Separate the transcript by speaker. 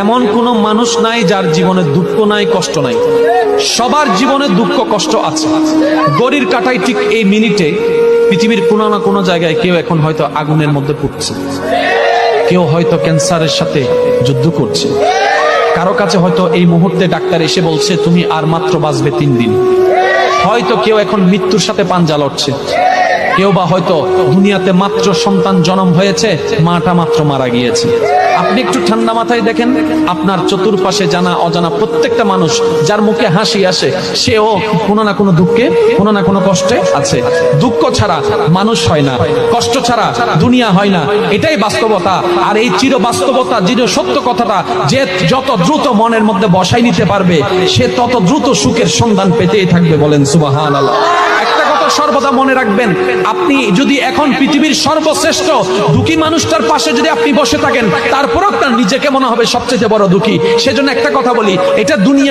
Speaker 1: এমন কোনো মানুষ নাই যার জীবনে দুঃখ নাই, কষ্ট নাই। সবার জীবনে দুঃখ কষ্ট আছে। গড়ির কাটায় ঠিক এই মিনিটে পৃথিবীর কোনো না কোনো জায়গায় কেউ এখন হয়তো আগুনের মধ্যে পড়ছে, কেউ হয়তো ক্যান্সারের সাথে যুদ্ধ করছে, কারো কাছে হয়তো এই মুহূর্তে ডাক্তার এসে বলছে তুমি আর মাত্র বাঁচবে 3 দিন। হয়তো কেউ এখন মৃত্যুর সাথে পাঞ্জা লড়ছে, কেউ বা হয়তো দুনিয়াতে মাত্র সন্তান জন্ম হয়েছে, মাটা মাত্র মারা গিয়েছে। আপনি একটু ঠান্ডা মাথায় দেখেন, আপনার চতুর্পাশে জানা অজানা প্রত্যেকটা মানুষ যার মুখে হাসি আসে, সেও কোনো না কোনো দুঃখে, কোনো না কোনো কষ্টে আছে। দুঃখ ছাড়া মানুষ হয় না, কষ্ট ছাড়া দুনিয়া হয় না, এটাই বাস্তবতা। আর এই চির বাস্তবতা, চির সত্য কথাটা যে যত দ্রুত মনের মধ্যে বসাই নিতে পারবে, সে তত দ্রুত সুখের সন্ধান পেতেই থাকবে। বলেন সুবহানাল্লাহ। একটা কথা সর্বদা মনে রাখবেন, আপনি যদি এখন পৃথিবীর সর্বশ্রেষ্ঠ দুঃখী মানুষটার পাশে যদি আপনি বসে থাকেন, তারপর আপনার নিজেকে মনে হবে সবচেয়ে বড় দুঃখী। সেজন্য একটা কথা বলি, এটা দুনিয়া